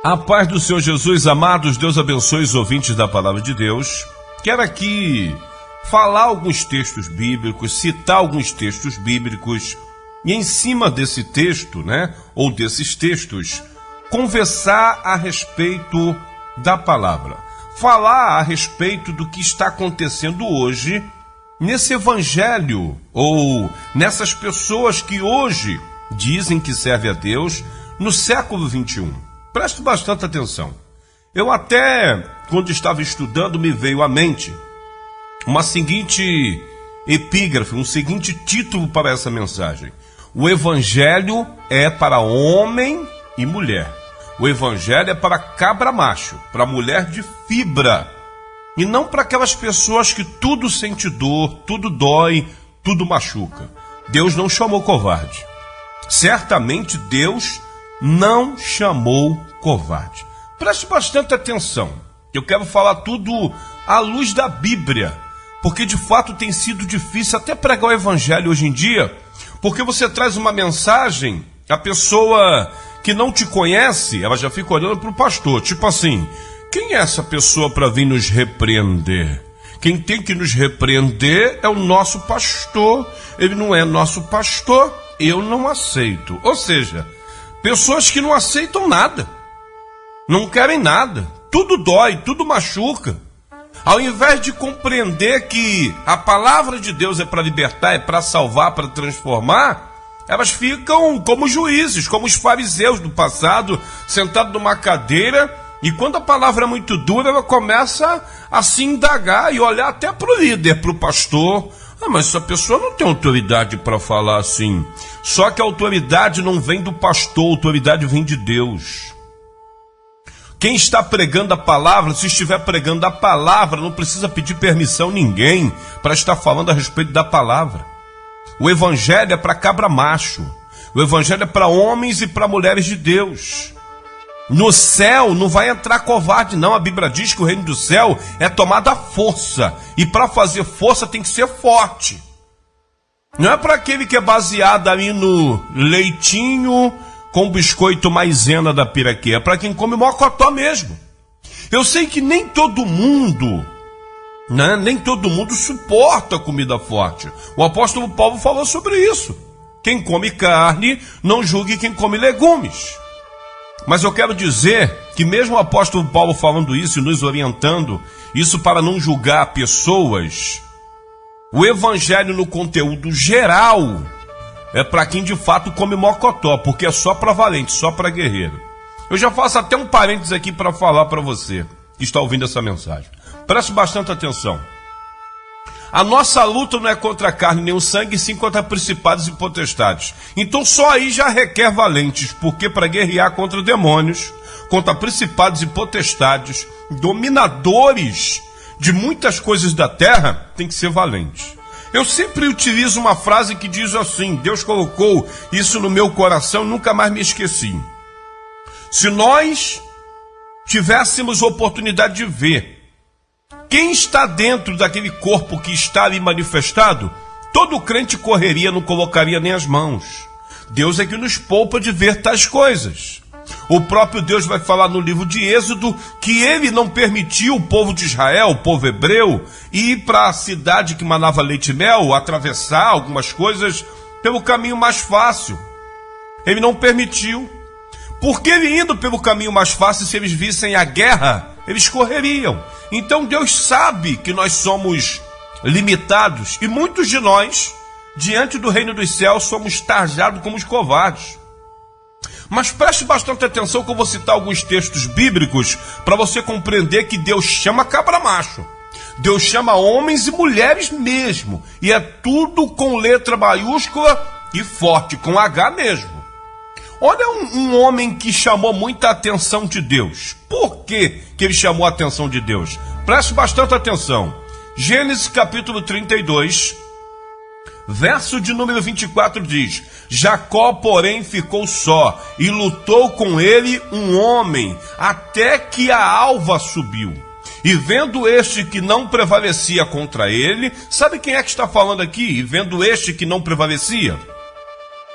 A paz do Senhor Jesus, amados, Deus abençoe os ouvintes da Palavra de Deus. Quero aqui falar alguns textos bíblicos, citar alguns textos bíblicos e em cima desse texto, ou desses textos, conversar a respeito da palavra. Falar a respeito do que está acontecendo hoje nesse evangelho ou nessas pessoas que hoje dizem que servem a Deus no século 21. Preste bastante atenção. Eu até, quando estava estudando, me veio à mente uma seguinte epígrafe, um seguinte título para essa mensagem. O Evangelho é para homem e mulher. O Evangelho é para cabra macho, para mulher de fibra. E não para aquelas pessoas que tudo sente dor, tudo dói, tudo machuca. Deus não chamou covarde. Certamente Deus não chamou covarde. Preste bastante atenção. Eu quero falar tudo à luz da Bíblia, porque de fato tem sido difícil até pregar o evangelho hoje em dia, porque você traz uma mensagem, a pessoa que não te conhece, ela já fica olhando para o pastor, tipo assim, quem é essa pessoa para vir nos repreender? Quem tem que nos repreender é o nosso pastor. Ele não é nosso pastor, eu não aceito. Ou seja, pessoas que não aceitam nada, não querem nada, tudo dói, tudo machuca. Ao invés de compreender que a palavra de Deus é para libertar, é para salvar, para transformar, elas ficam como juízes, como os fariseus do passado, sentados numa cadeira, e quando a palavra é muito dura, ela começa a se indagar e olhar até para o líder, para o pastor. Mas essa pessoa não tem autoridade para falar assim. Só que a autoridade não vem do pastor, a autoridade vem de Deus. Quem está pregando a palavra, se estiver pregando a palavra, não precisa pedir permissão a ninguém para estar falando a respeito da palavra. O evangelho é para cabra macho. O evangelho é para homens e para mulheres de Deus. No céu não vai entrar covarde não, a Bíblia diz que o reino do céu é tomado à força, e para fazer força tem que ser forte. Não é para aquele que é baseado ali no leitinho com biscoito maisena da piraquê, é para quem come mocotó mesmo. Eu sei que nem todo mundo suporta comida forte. O apóstolo Paulo falou sobre isso. Quem come carne, não julgue quem come legumes. Mas eu quero dizer que mesmo o apóstolo Paulo falando isso e nos orientando, isso para não julgar pessoas, o evangelho no conteúdo geral é para quem de fato come mocotó, porque é só para valente, só para guerreiro. Eu já faço até um parênteses aqui para falar para você que está ouvindo essa mensagem. Preste bastante atenção. A nossa luta não é contra a carne nem o sangue, sim contra principados e potestades. Então só aí já requer valentes, porque para guerrear contra demônios, contra principados e potestades, dominadores de muitas coisas da terra, tem que ser valente. Eu sempre utilizo uma frase que diz assim, Deus colocou isso no meu coração, nunca mais me esqueci. Se nós tivéssemos oportunidade de ver quem está dentro daquele corpo que está ali manifestado, todo crente correria, não colocaria nem as mãos. Deus é que nos poupa de ver tais coisas. O próprio Deus vai falar no livro de Êxodo que ele não permitiu o povo de Israel, o povo hebreu, ir para a cidade que manava leite e mel, atravessar algumas coisas pelo caminho mais fácil. Ele não permitiu. Porque ele indo pelo caminho mais fácil, se eles vissem a guerra, eles correriam. Então Deus sabe que nós somos limitados e muitos de nós, diante do reino dos céus, somos tarjados como os covardes. Mas preste bastante atenção que eu vou citar alguns textos bíblicos para você compreender que Deus chama cabra macho. Deus chama homens e mulheres mesmo. E é tudo com letra maiúscula e forte, com H mesmo. Olha um homem que chamou muita atenção de Deus. Por que ele chamou a atenção de Deus? Preste bastante atenção. Gênesis capítulo 32, verso de número 24 diz: Jacó, porém, ficou só, e lutou com ele um homem, até que a alva subiu. E vendo este que não prevalecia contra ele, sabe quem é que está falando aqui? E vendo este que não prevalecia?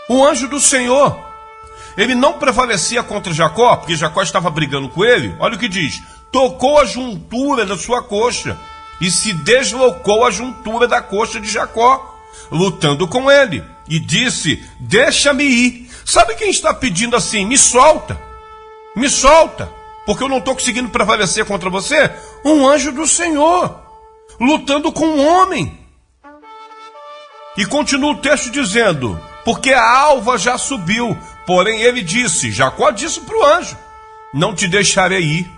O anjo do Senhor. ele não prevalecia contra Jacó, porque Jacó estava brigando com ele. Olha o que diz: tocou a juntura da sua coxa e se deslocou a juntura da coxa de Jacó, lutando com ele, e disse: deixa-me ir. Sabe quem está pedindo assim? Me solta, porque eu não estou conseguindo prevalecer contra você. Um anjo do Senhor, lutando com um homem. E continua o texto dizendo: porque a alva já subiu. Porém ele disse, Jacó disse para o anjo: não te deixarei ir,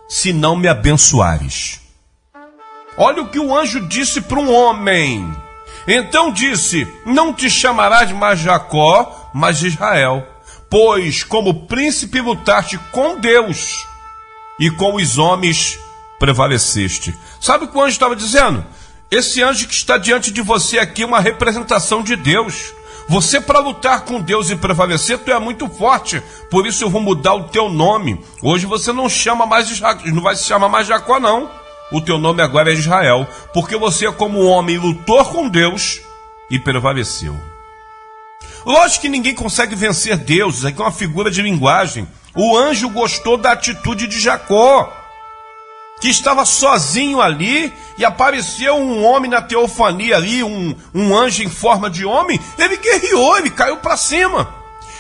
se não me abençoares. Olha o que o anjo disse para um homem. Então disse: não te chamarás mais Jacó, mas Israel, pois como príncipe lutaste com Deus e com os homens prevaleceste. Sabe o que o anjo estava dizendo? Esse anjo que está diante de você aqui é uma representação de Deus. Você, para lutar com Deus e prevalecer, tu é muito forte. Por isso eu vou mudar o teu nome. Hoje você não vai se chamar mais Jacó, não. O teu nome agora é Israel, porque você, como homem, lutou com Deus e prevaleceu. Lógico que ninguém consegue vencer Deus. Isso aqui é uma figura de linguagem. O anjo gostou da atitude de Jacó, que estava sozinho ali, e apareceu um homem na teofania ali, um anjo em forma de homem. Ele guerreou, ele caiu para cima.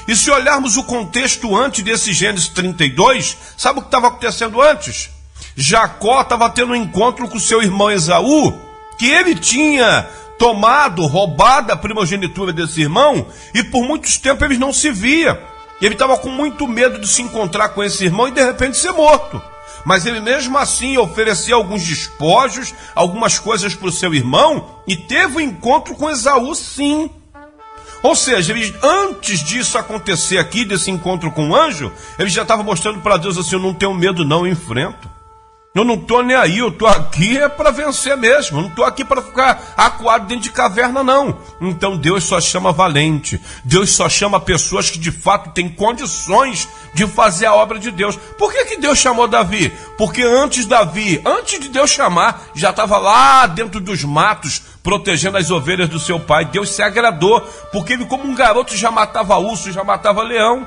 E se olharmos o contexto antes desse Gênesis 32, sabe o que estava acontecendo antes? Jacó estava tendo um encontro com seu irmão Esaú, que ele tinha roubado a primogenitura desse irmão, e por muitos tempos eles não se via. Ele estava com muito medo de se encontrar com esse irmão e de repente ser morto. Mas ele mesmo assim ofereceu alguns despojos, algumas coisas para o seu irmão, e teve um encontro com Esaú, sim. Ou seja, ele, antes disso acontecer aqui, desse encontro com o anjo, ele já estava mostrando para Deus assim: eu não tenho medo não, eu enfrento. Eu não estou nem aí, eu estou aqui para vencer mesmo. Eu não estou aqui para ficar acuado dentro de caverna, não. Então Deus só chama valente. Deus só chama pessoas que de fato têm condições de fazer a obra de Deus. Por que Deus chamou Davi? Porque antes de Deus chamar, já estava lá dentro dos matos, protegendo as ovelhas do seu pai. Deus se agradou, porque ele, como um garoto, já matava urso, já matava leão.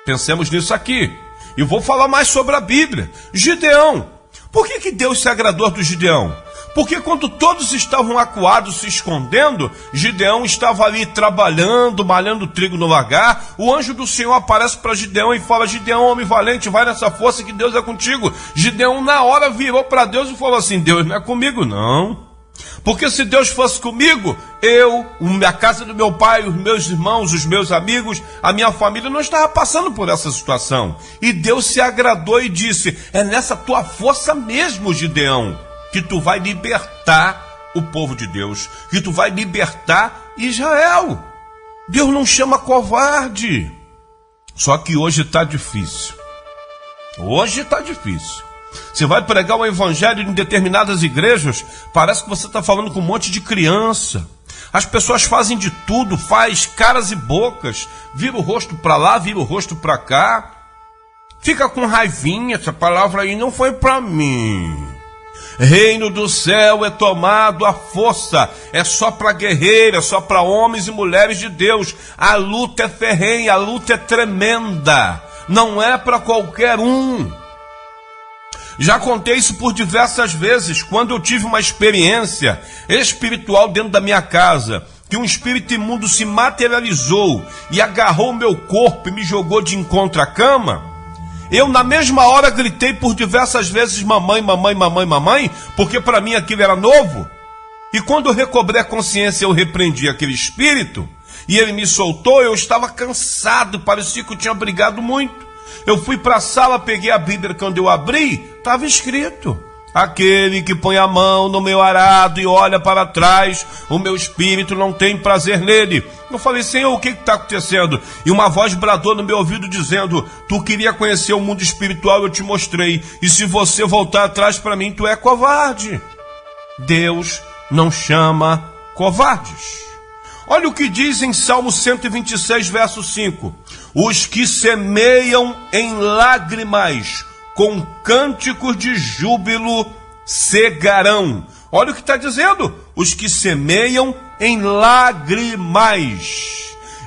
Pensemos nisso aqui. E vou falar mais sobre a Bíblia. Gideão. Por que Deus se agradou do Gideão? Porque quando todos estavam acuados, se escondendo, Gideão estava ali trabalhando, malhando trigo no lagar. O anjo do Senhor aparece para Gideão e fala: Gideão, homem valente, vai nessa força que Deus é contigo. Gideão na hora virou para Deus e falou assim: Deus não é comigo não. Porque se Deus fosse comigo, a casa do meu pai, os meus irmãos, os meus amigos, a minha família não estava passando por essa situação. E Deus se agradou e disse: é nessa tua força mesmo, Gideão, que tu vai libertar o povo de Deus, que tu vai libertar Israel. Deus não chama covarde. Só que hoje está difícil. Você vai pregar o evangelho em determinadas igrejas, parece que você está falando com um monte de criança. As pessoas fazem de tudo, faz caras e bocas, vira o rosto para lá, vira o rosto para cá. Fica com raivinha, essa palavra aí não foi para mim. Reino do céu é tomado à força, é só para guerreiros, é só para homens e mulheres de Deus. A luta é ferrenha, a luta é tremenda, não é para qualquer um. Já contei isso por diversas vezes, quando eu tive uma experiência espiritual dentro da minha casa, que um espírito imundo se materializou e agarrou o meu corpo e me jogou de encontro à cama. Eu na mesma hora gritei por diversas vezes: mamãe, mamãe, mamãe, mamãe, porque para mim aquilo era novo. E quando eu recobrei a consciência, eu repreendi aquele espírito e ele me soltou. Eu estava cansado, parecia que eu tinha brigado muito. Eu fui para a sala, peguei a Bíblia, quando eu abri, estava escrito: aquele que põe a mão no meu arado e olha para trás, o meu espírito não tem prazer nele. Eu falei: Senhor, o que está acontecendo? E uma voz bradou no meu ouvido dizendo: tu queria conhecer o mundo espiritual, eu te mostrei, e se você voltar atrás para mim, tu é covarde. Deus não chama covardes. Olha o que diz em Salmo 126, verso 5. Os que semeiam em lágrimas, com cânticos de júbilo, cegarão. Olha o que está dizendo. Os que semeiam em lágrimas.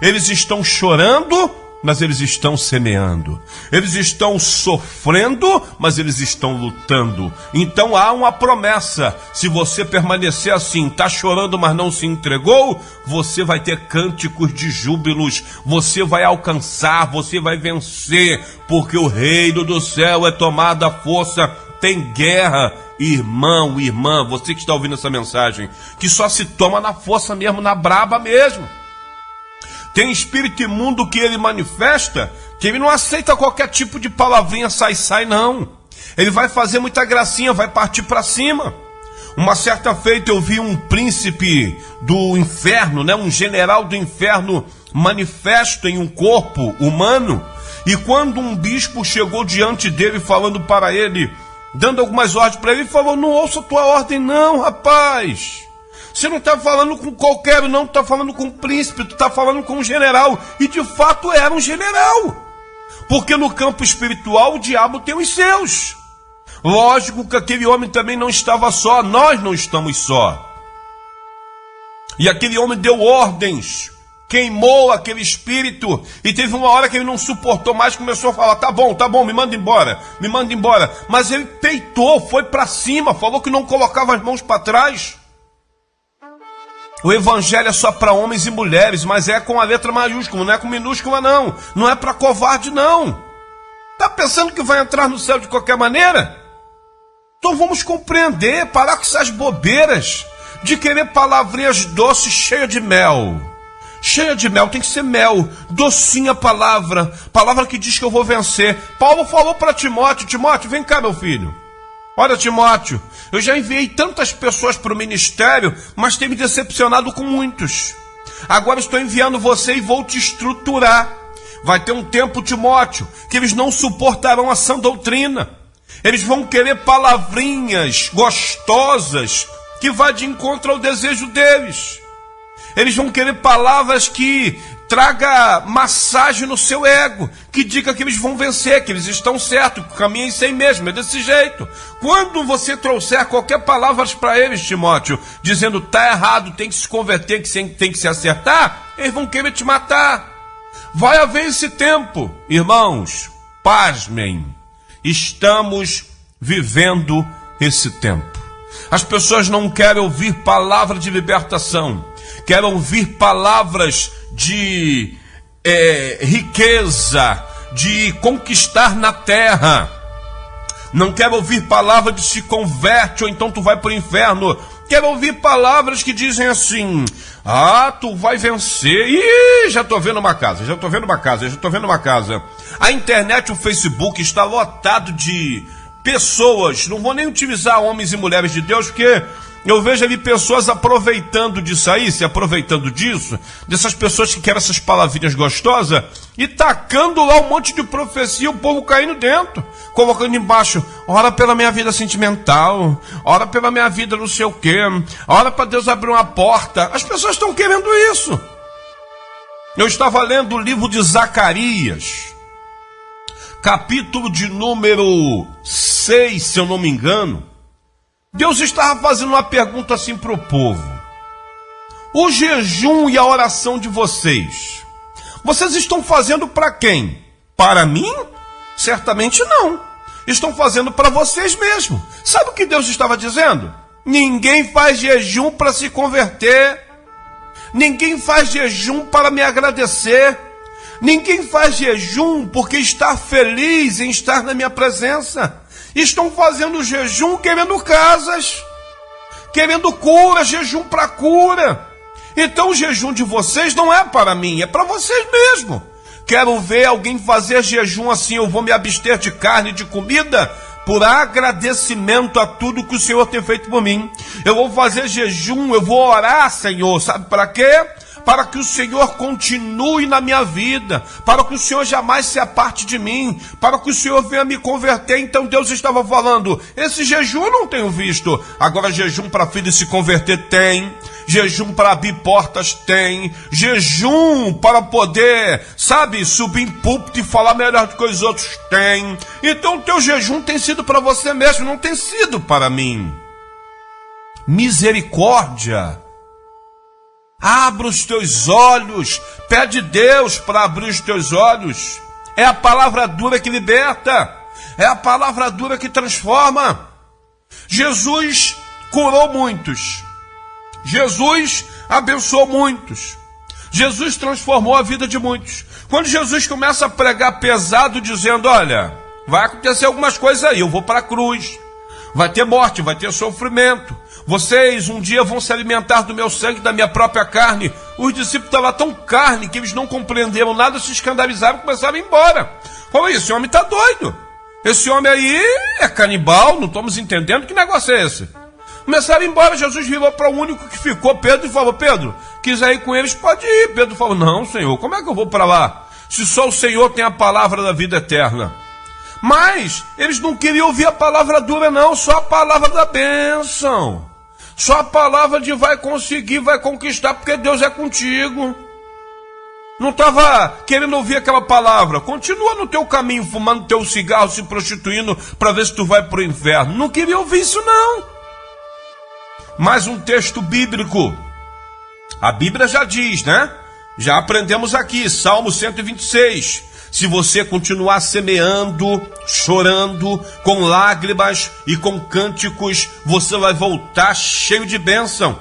Eles estão chorando mas eles estão semeando. Eles estão sofrendo, mas eles estão lutando. Então há uma promessa. Se você permanecer assim, está chorando, mas não se entregou, você vai ter cânticos de júbilos, você vai alcançar, você vai vencer, porque o reino do céu é tomado à força. Tem guerra, irmão, irmã, você que está ouvindo essa mensagem, que só se toma na força mesmo, na braba mesmo. Tem espírito imundo que ele manifesta, que ele não aceita qualquer tipo de palavrinha sai, não. Ele vai fazer muita gracinha, vai partir para cima. Uma certa feita eu vi um príncipe do inferno, um general do inferno manifesto em um corpo humano. E quando um bispo chegou diante dele falando para ele, dando algumas ordens para ele, ele falou: não ouça a tua ordem não, rapaz. Você não está falando com qualquer, não, tu está falando com um príncipe, tu está falando com um general. E de fato era um general. Porque no campo espiritual o diabo tem os seus. Lógico que aquele homem também não estava só, nós não estamos só. E aquele homem deu ordens, queimou aquele espírito, e teve uma hora que ele não suportou mais, começou a falar: tá bom, me manda embora. Mas ele peitou, foi para cima, falou que não colocava as mãos para trás. O evangelho é só para homens e mulheres, mas é com a letra maiúscula, não é com minúscula não. Não é para covarde não. Tá pensando que vai entrar no céu de qualquer maneira? Então vamos compreender, parar com essas bobeiras de querer palavrinhas doces cheias de mel. Cheia de mel, tem que ser mel, docinha palavra que diz que eu vou vencer. Paulo falou para Timóteo: Timóteo, vem cá meu filho. Olha, Timóteo, eu já enviei tantas pessoas para o ministério, mas tenho me decepcionado com muitos. Agora estou enviando você e vou te estruturar. Vai ter um tempo, Timóteo, que eles não suportarão a sã doutrina. Eles vão querer palavrinhas gostosas que vá de encontro ao desejo deles. Eles vão querer palavras que traga massagem no seu ego, que diga que eles vão vencer, que eles estão certos, que caminhem sem mesmo, é desse jeito. Quando você trouxer qualquer palavra para eles, Timóteo, dizendo está errado, tem que se converter, que tem que se acertar, eles vão querer te matar. Vai haver esse tempo, irmãos, pasmem, estamos vivendo esse tempo. As pessoas não querem ouvir palavra de libertação, querem ouvir palavras de riqueza, de conquistar na terra. Não quero ouvir palavra de se converte ou então tu vai para o inferno. Quero ouvir palavras que dizem assim: ah, tu vai vencer. Ih, já estou vendo uma casa. A internet, o Facebook está lotado de pessoas, não vou nem utilizar homens e mulheres de Deus, porque eu vejo ali pessoas aproveitando disso aí, se aproveitando disso, dessas pessoas que querem essas palavrinhas gostosas, e tacando lá um monte de profecia, o povo caindo dentro, colocando embaixo: ora pela minha vida sentimental, ora pela minha vida não sei o quê, ora para Deus abrir uma porta. As pessoas estão querendo isso. Eu estava lendo o livro de Zacarias, capítulo de número 6, se eu não me engano. Deus estava fazendo uma pergunta assim para o povo: o jejum e a oração de vocês estão fazendo para quem? Para mim? Certamente não. Estão fazendo para vocês mesmos. Sabe o que Deus estava dizendo? Ninguém faz jejum para se converter. Ninguém faz jejum para me agradecer. Ninguém faz jejum porque está feliz em estar na minha presença. Estão fazendo jejum querendo casas, querendo cura, jejum para cura. Então o jejum de vocês não é para mim, é para vocês mesmo. Quero ver alguém fazer jejum assim: eu vou me abster de carne e de comida por agradecimento a tudo que o Senhor tem feito por mim. Eu vou fazer jejum, eu vou orar, Senhor, sabe para quê? Para que o Senhor continue na minha vida, para que o Senhor jamais se aparte de mim, para que o Senhor venha me converter. Então Deus estava falando: esse jejum eu não tenho visto. Agora jejum para filho se converter tem, jejum para abrir portas tem, jejum para poder, subir em púlpito e falar melhor do que os outros tem. Então o teu jejum tem sido para você mesmo, não tem sido para mim. Misericórdia. Abra os teus olhos, pede Deus para abrir os teus olhos. É a palavra dura que liberta, é a palavra dura que transforma. Jesus curou muitos, Jesus abençoou muitos, Jesus transformou a vida de muitos. Quando Jesus começa a pregar pesado, dizendo, olha, vai acontecer algumas coisas aí, eu vou para a cruz, vai ter morte, vai ter sofrimento, vocês um dia vão se alimentar do meu sangue, da minha própria carne. Os discípulos estavam tão carne que eles não compreenderam nada, se escandalizaram e começaram a ir embora. Falou, esse homem está doido, esse homem aí é canibal, não estamos entendendo, que negócio é esse? Começaram a ir embora. Jesus virou para o único que ficou, Pedro, e falou, Pedro, quiser ir com eles, pode ir. Pedro falou, não, Senhor, como é que eu vou para lá? Se só o Senhor tem a palavra da vida eterna. Mas eles não queriam ouvir a palavra dura não, só a palavra da bênção. Só a palavra de vai conseguir, vai conquistar, porque Deus é contigo. Não estava querendo ouvir aquela palavra. Continua no teu caminho, fumando teu cigarro, se prostituindo, para ver se tu vai para o inferno. Não queria ouvir isso não. Mais um texto bíblico. A Bíblia já diz, né? Já aprendemos aqui, Salmo 126. Se você continuar semeando, chorando, com lágrimas e com cânticos, você vai voltar cheio de bênção.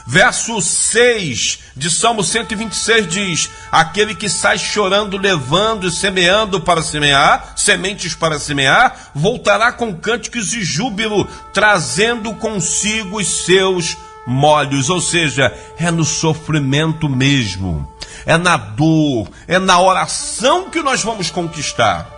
Verso 6 de Salmo 126 diz, aquele que sai chorando, levando e semeando para semear, sementes para semear, voltará com cânticos e júbilo, trazendo consigo os seus molhos. Ou seja, é no sofrimento mesmo, é na dor, é na oração que nós vamos conquistar.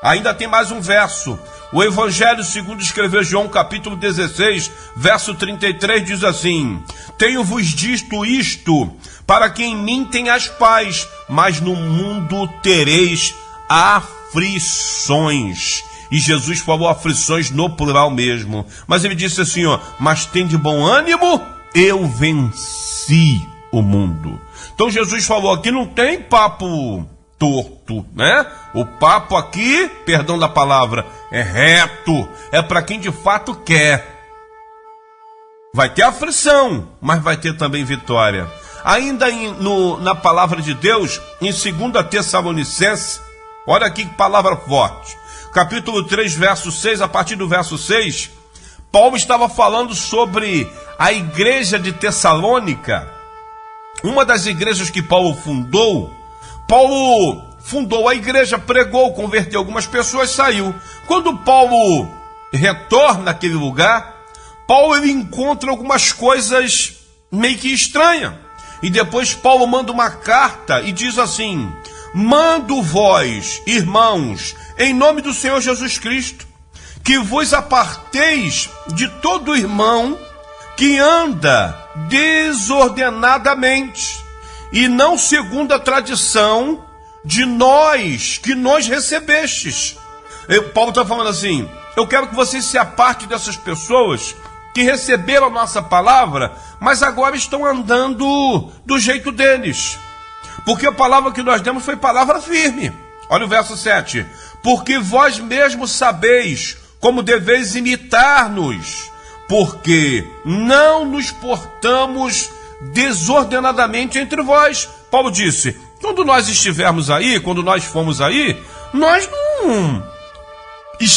Ainda tem mais um verso. O Evangelho segundo escreveu João, capítulo 16, verso 33, diz assim, tenho-vos dito isto, para que em mim tenhais paz, mas no mundo tereis aflições. E Jesus falou aflições no plural mesmo. Mas ele disse assim, ó, mas tem de bom ânimo, eu venci o mundo. Então Jesus falou, aqui não tem papo torto, né? O papo aqui, perdão da palavra, é reto, é para quem de fato quer. Vai ter aflição, mas vai ter também vitória. Ainda na palavra de Deus, em 2 Tessalonicenses, olha aqui que palavra forte, capítulo 3, verso 6, a partir do verso 6, Paulo estava falando sobre a igreja de Tessalônica, uma das igrejas que Paulo fundou. Paulo fundou a igreja, pregou, converteu algumas pessoas, saiu. Quando Paulo retorna àquele lugar, Paulo ele encontra algumas coisas meio que estranhas. E depois Paulo manda uma carta e diz assim, mando vós, irmãos, em nome do Senhor Jesus Cristo, que vos aparteis de todo irmão que anda desordenadamente, e não segundo a tradição de nós que nós recebestes. Paulo está falando assim, eu quero que vocês se apartem dessas pessoas que receberam a nossa palavra, mas agora estão andando do jeito deles. Porque a palavra que nós demos foi palavra firme. Olha o verso 7. Porque vós mesmos sabeis como deveis imitar-nos, porque não nos portamos desordenadamente entre vós. Paulo disse, quando nós estivermos aí, quando nós formos aí, nós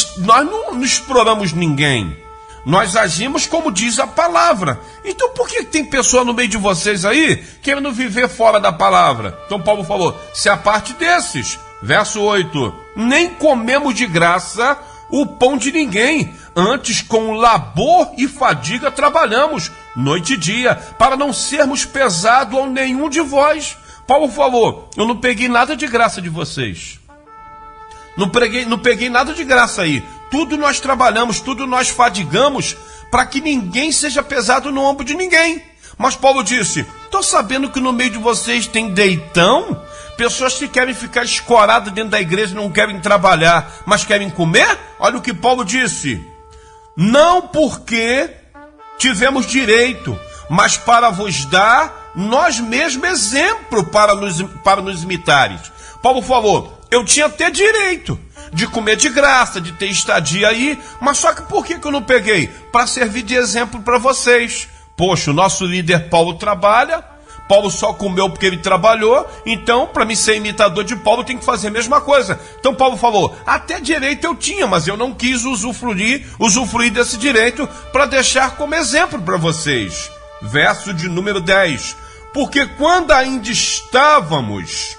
não exploramos ninguém. Nós agimos como diz a palavra. Então por que tem pessoa no meio de vocês aí querendo viver fora da palavra? Então Paulo falou, se aparte desses. Verso 8, nem comemos de graça o pão de ninguém, antes com labor e fadiga trabalhamos, noite e dia, para não sermos pesados a nenhum de vós. Paulo falou, eu não peguei nada de graça de vocês. Não peguei nada de graça aí. Tudo nós trabalhamos, tudo nós fadigamos, para que ninguém seja pesado no ombro de ninguém. Mas Paulo disse, estou sabendo que no meio de vocês tem deitão, pessoas que querem ficar escoradas dentro da igreja, não querem trabalhar, mas querem comer? Olha o que Paulo disse. Não porque tivemos direito, mas para vos dar nós mesmos exemplo para nos imitares. Paulo falou, eu tinha até direito de comer de graça, de ter estadia aí, mas só que por que eu não peguei? Para servir de exemplo para vocês. Poxa, o nosso líder Paulo trabalha, Paulo só comeu porque ele trabalhou, então para mim ser imitador de Paulo tem que fazer a mesma coisa. Então Paulo falou, até direito eu tinha, mas eu não quis usufruir desse direito para deixar como exemplo para vocês. Verso de número 10. Porque quando ainda estávamos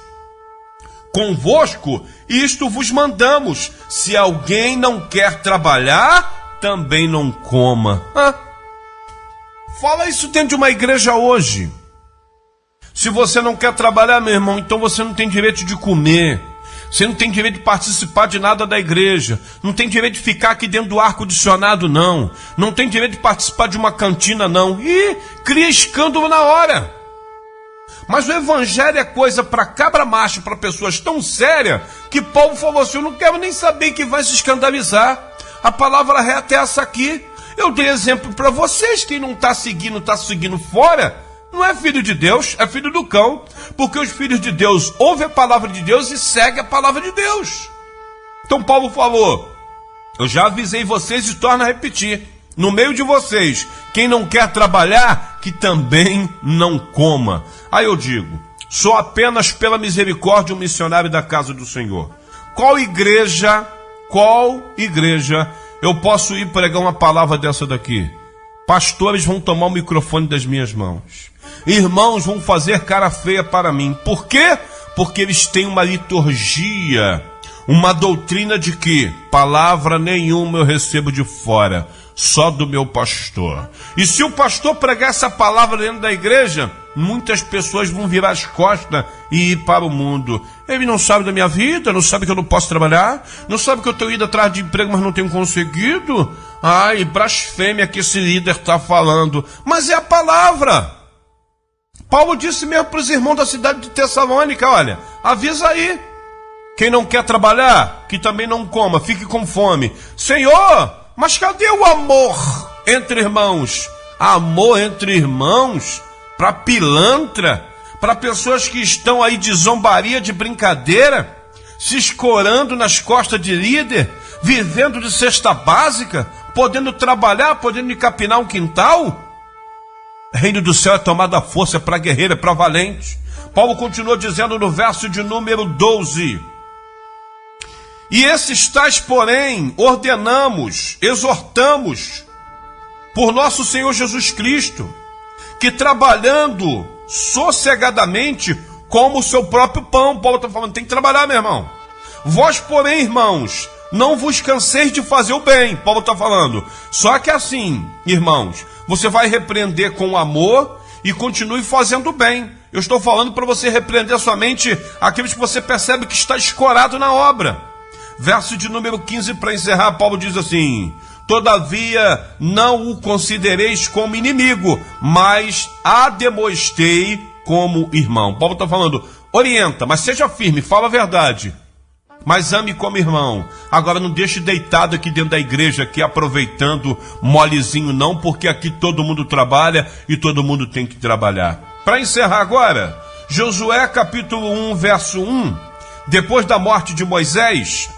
convosco, isto vos mandamos, se alguém não quer trabalhar, também não coma. Fala isso dentro de uma igreja hoje. Se você não quer trabalhar, meu irmão, então você não tem direito de comer. Você não tem direito de participar de nada da igreja. Não tem direito de ficar aqui dentro do ar-condicionado, não. Não tem direito de participar de uma cantina, não. E cria escândalo na hora. Mas o evangelho é coisa para cabra macho, para pessoas tão sérias, que Paulo falou assim, eu não quero nem saber que vai se escandalizar. A palavra reta é essa aqui. Eu dei exemplo para vocês, quem não está seguindo fora, não é filho de Deus, é filho do cão. Porque os filhos de Deus ouvem a palavra de Deus e seguem a palavra de Deus. Então Paulo falou, eu já avisei vocês e torno a repetir. No meio de vocês, quem não quer trabalhar, que também não coma. Aí eu digo, sou apenas pela misericórdia um missionário da casa do Senhor. Qual igreja eu posso ir pregar uma palavra dessa daqui? Pastores vão tomar o microfone das minhas mãos. Irmãos vão fazer cara feia para mim. Por quê? Porque eles têm uma liturgia, uma doutrina de que palavra nenhuma eu recebo de fora, só do meu pastor. E se o pastor pregar essa palavra dentro da igreja, muitas pessoas vão virar as costas e ir para o mundo. Ele não sabe da minha vida, não sabe que eu não posso trabalhar, não sabe que eu estou indo atrás de emprego, mas não tenho conseguido. Ai, blasfêmia que esse líder está falando. Mas é a palavra. Paulo disse mesmo para os irmãos da cidade de Tessalônica, olha, avisa aí. Quem não quer trabalhar, que também não coma, fique com fome. Senhor, mas cadê o amor entre irmãos? Amor entre irmãos? Para pilantra? Para pessoas que estão aí de zombaria, de brincadeira? Se escorando nas costas de líder? Vivendo de cesta básica? Podendo trabalhar, podendo capinar um quintal? Reino do céu é tomada a força para guerreiro, para valente. Paulo continua dizendo no verso de número 12. E esses tais, porém, ordenamos, exortamos, por nosso Senhor Jesus Cristo, que trabalhando sossegadamente, como o seu próprio pão. Paulo está falando, tem que trabalhar, meu irmão. Vós, porém, irmãos, não vos canseis de fazer o bem. Paulo está falando. Só que assim, irmãos, você vai repreender com amor e continue fazendo o bem. Eu estou falando para você repreender somente aqueles que você percebe que está escorado na obra. Verso de número 15, para encerrar, Paulo diz assim: todavia não o considereis como inimigo, mas ademoestei como irmão. Paulo está falando, orienta, mas seja firme, fala a verdade, mas ame como irmão. Agora não deixe deitado aqui dentro da igreja, aqui aproveitando molezinho não, porque aqui todo mundo trabalha e todo mundo tem que trabalhar. Para encerrar agora, Josué capítulo 1, verso 1, depois da morte de Moisés,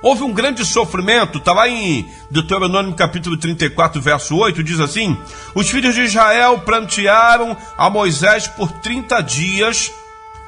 houve um grande sofrimento. Está lá em Deuteronômio capítulo 34, verso 8, diz assim: os filhos de Israel prantearam a Moisés por 30 dias,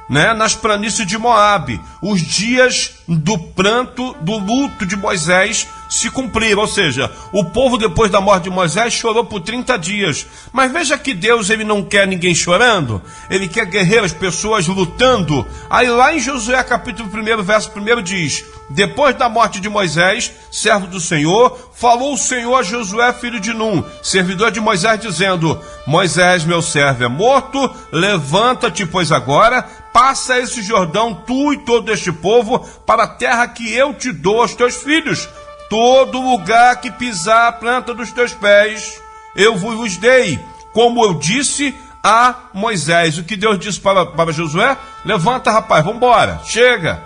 nas planícies de Moabe. Os dias do pranto, do luto de Moisés se cumpriram, ou seja, o povo depois da morte de Moisés chorou por 30 dias. Mas veja que Deus, ele não quer ninguém chorando, ele quer guerreiras, pessoas lutando. Aí lá em Josué capítulo 1, verso 1 diz: depois da morte de Moisés, servo do Senhor, falou o Senhor a Josué, filho de Num, servidor de Moisés, dizendo: Moisés, meu servo, é morto, levanta-te, pois agora passa esse Jordão, tu e todo este povo, para a terra que eu te dou aos teus filhos. Todo lugar que pisar a planta dos teus pés, eu vos dei, como eu disse a Moisés. O que Deus disse para Josué? Levanta, rapaz, vamos embora, chega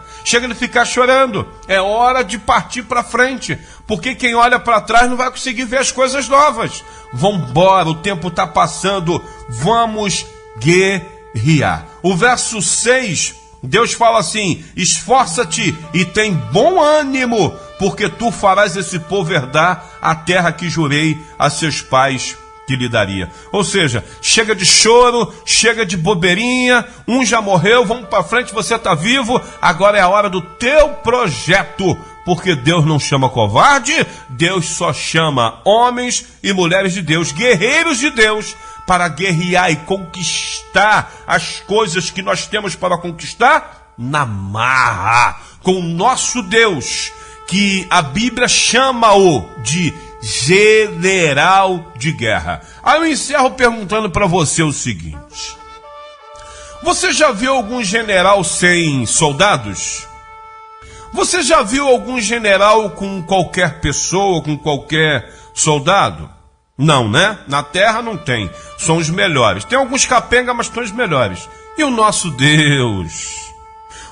de ficar chorando, é hora de partir para frente, porque quem olha para trás não vai conseguir ver as coisas novas. Vamos embora, o tempo está passando, vamos guerrear. O verso 6, Deus fala assim: esforça-te e tem bom ânimo, porque tu farás esse povo herdar a terra que jurei a seus pais que lhe daria. Ou seja, chega de choro, chega de bobeirinha, um já morreu, vamos para frente, você está vivo, agora é a hora do teu projeto, porque Deus não chama covarde, Deus só chama homens e mulheres de Deus, guerreiros de Deus, para guerrear e conquistar as coisas que nós temos para conquistar na marra, com o nosso Deus, que a Bíblia chama-o de general de guerra. Aí eu encerro perguntando para você o seguinte: você já viu algum general sem soldados? Você já viu algum general com qualquer pessoa, com qualquer soldado? Não, né? Na terra não tem. São os melhores. Tem alguns capenga, mas são os melhores. E o nosso Deus?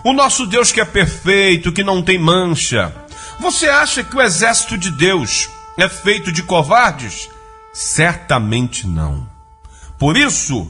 O nosso Deus que é perfeito, que não tem mancha. Você acha que o exército de Deus é feito de covardes? Certamente não. Por isso,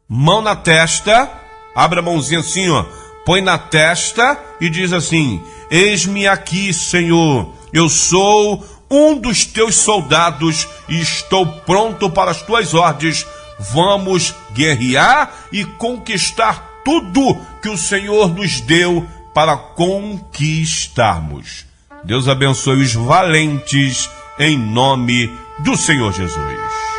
mão na testa, abre a mãozinha assim, ó, põe na testa e diz assim: eis-me aqui, Senhor, eu sou um dos teus soldados e estou pronto para as tuas ordens. Vamos guerrear e conquistar tudo que o Senhor nos deu para conquistarmos. Deus abençoe os valentes em nome do Senhor Jesus.